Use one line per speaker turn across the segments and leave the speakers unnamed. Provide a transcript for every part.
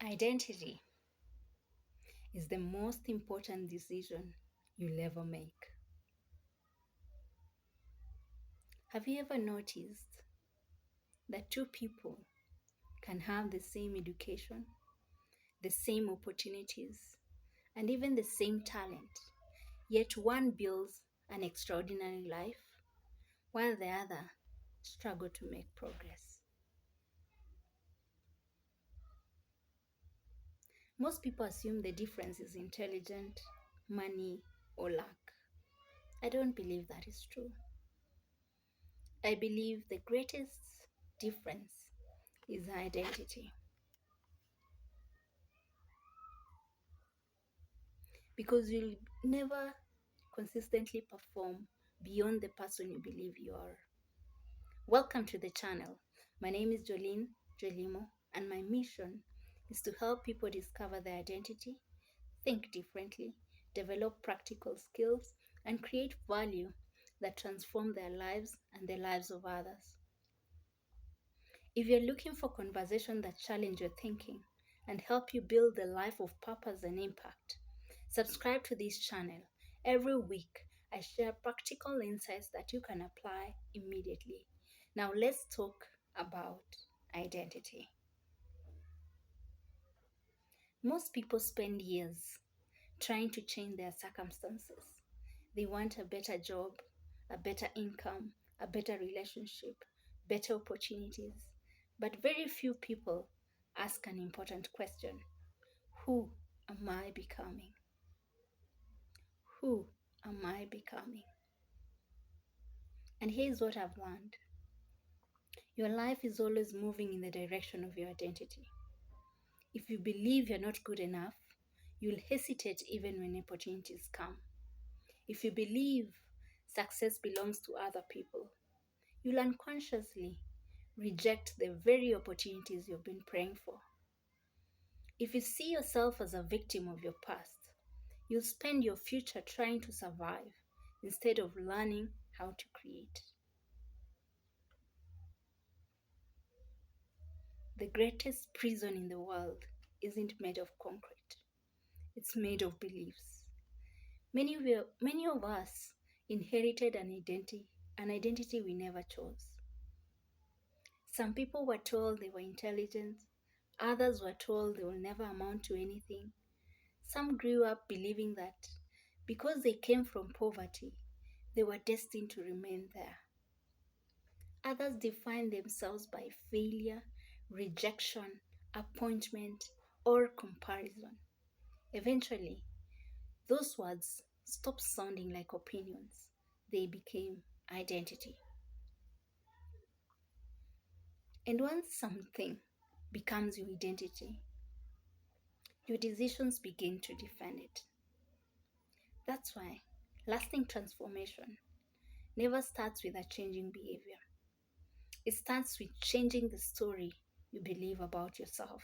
Identity is the most important decision you'll ever make. Have you ever noticed that two people can have the same education, the same opportunities, and even the same talent, yet one builds an extraordinary life while the other struggles to make progress? Most people assume the difference is intelligence, money, or luck. I don't believe that is true. I believe the greatest difference is identity. Because you'll never consistently perform beyond the person you believe you are. Welcome to the channel. My name is Jolyne, Jelimo, and my mission is to help people discover their identity, think differently, develop practical skills, and create value that transform their lives and the lives of others. If you're looking for conversation that challenge your thinking and help you build a life of purpose and impact, subscribe to this channel. Every week, I share practical insights that you can apply immediately. Now let's talk about identity. Most people spend years trying to change their circumstances. They want a better job, a better income, a better relationship, better opportunities. But very few people ask an important question: who am I becoming? Who am I becoming? And here's what I've learned: your life is always moving in the direction of your identity. If you believe you're not good enough, you'll hesitate even when opportunities come. If you believe success belongs to other people, you'll unconsciously reject the very opportunities you've been praying for. If you see yourself as a victim of your past, you'll spend your future trying to survive instead of learning how to create. The greatest prison in the world isn't made of concrete, it's made of beliefs. Many of us inherited an identity we never chose. Some people were told they were intelligent, others were told they will never amount to anything. Some grew up believing that because they came from poverty, they were destined to remain there. Others defined themselves by failure, rejection, appointment, or comparison. Eventually, those words stopped sounding like opinions. They became identity. And once something becomes your identity, your decisions begin to defend it. That's why lasting transformation never starts with a changing behavior. It starts with changing the story you believe about yourself.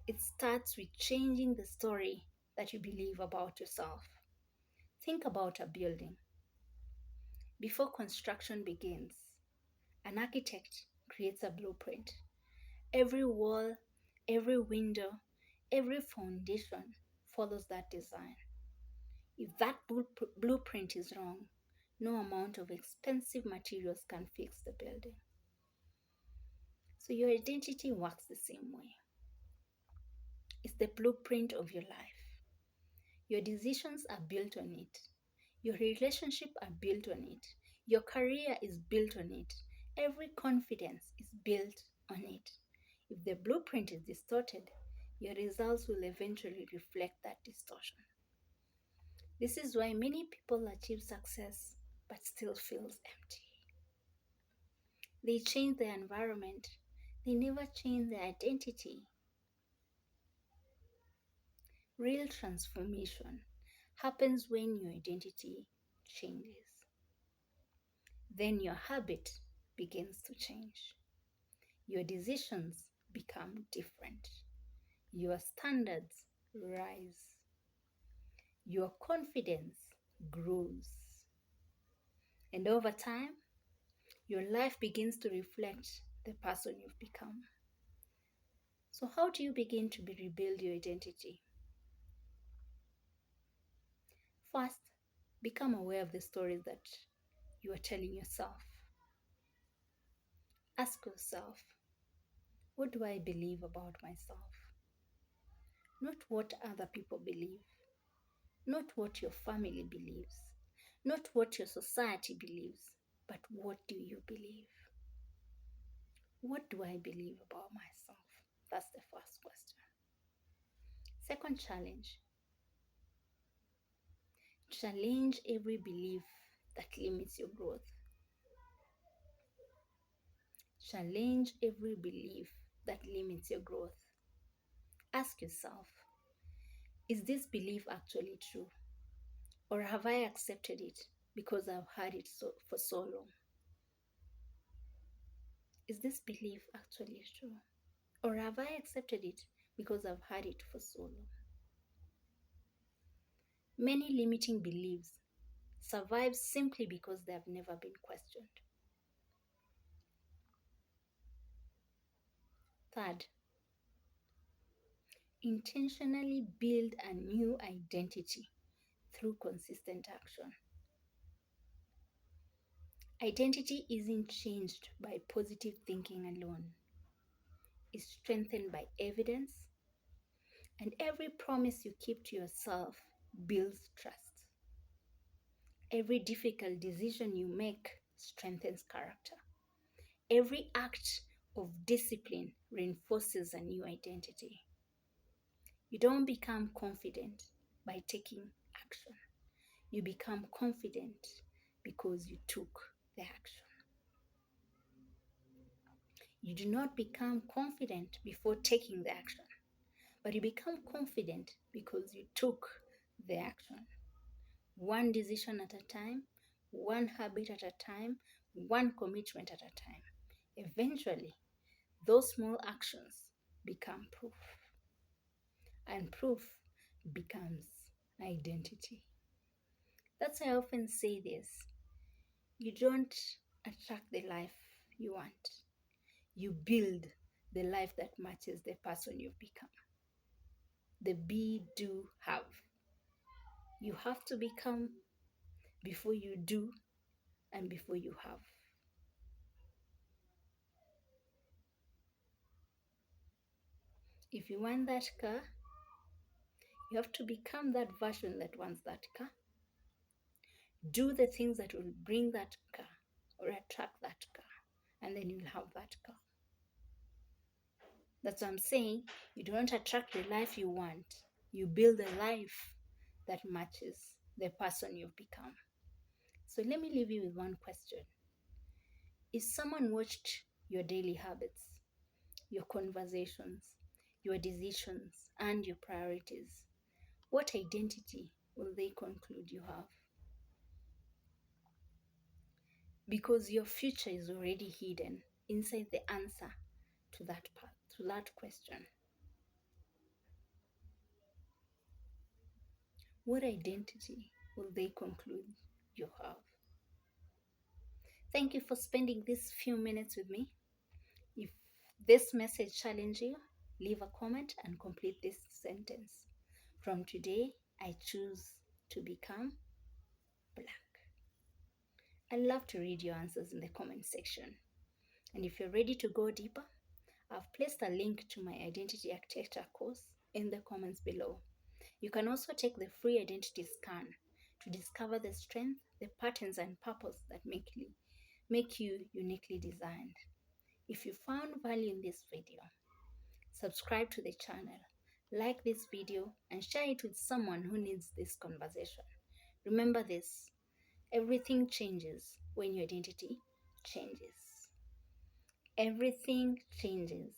It starts with changing the story that you believe about yourself. Think about a building. Before construction begins, an architect creates a blueprint. Every wall, every window, every foundation follows that design. If that blueprint is wrong, no amount of expensive materials can fix the building. So your identity works the same way. It's the blueprint of your life. Your decisions are built on it. Your relationships are built on it. Your career is built on it. Every confidence is built on it. If the blueprint is distorted, your results will eventually reflect that distortion. This is why many people achieve success but still feels empty. They change their environment. They never change their identity. Real transformation happens when your identity changes. Then your habit begins to change. Your decisions become different. Your standards rise. Your confidence grows. And over time, your life begins to reflect the person you've become. So, how do you begin to rebuild your identity? First, become aware of the stories that you are telling yourself. Ask yourself, what do I believe about myself? Not what other people believe, not what your family believes, not what your society believes, but what do you believe? What do I believe about myself? That's the first question. Second challenge, challenge every belief that limits your growth. Challenge every belief that limits your growth. Ask yourself, is this belief actually true? Or have I accepted it because I've had it for so long? Is this belief actually true? Or have I accepted it because I've had it for so long? Many limiting beliefs survive simply because they have never been questioned. Third, intentionally build a new identity through consistent action. Identity isn't changed by positive thinking alone. It's strengthened by evidence, and every promise you keep to yourself builds trust. Every difficult decision you make strengthens character. Every act of discipline reinforces a new identity. You don't become confident by taking action. You become confident because you took the action. You do not become confident before taking the action, but you become confident because you took the action. One decision at a time, one habit at a time, one commitment at a time. Eventually, those small actions become proof, and proof becomes identity. That's why I often say this: you don't attract the life you want, you build the life that matches the person you've become. The be, do, have. You have to become before you do and before you have. If you want that car, you have to become that version that wants that car. Do the things that will bring that car or attract that car, and then you'll have that car. That's what I'm saying. You don't attract the life you want, you build a life that matches the person you've become. So let me leave you with one question. If someone watched your daily habits, your conversations, your decisions, and your priorities, what identity will they conclude you have? Because your future is already hidden inside the answer to that question. What identity will they conclude you have? Thank you for spending these few minutes with me. If this message challenged you, leave a comment and complete this sentence. From today, I choose to become black. I love to read your answers in the comment section. And if you're ready to go deeper, I've placed a link to my identity architecture course in the comments below. You can also take the free identity scan to discover the strength, the patterns, and purpose that make you uniquely designed. If you found value in this video, subscribe to the channel, like this video, and share it with someone who needs this conversation. Remember this: everything changes when your identity changes. Everything changes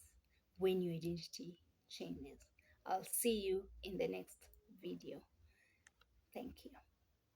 when your identity changes. I'll see you in the next video. Thank you.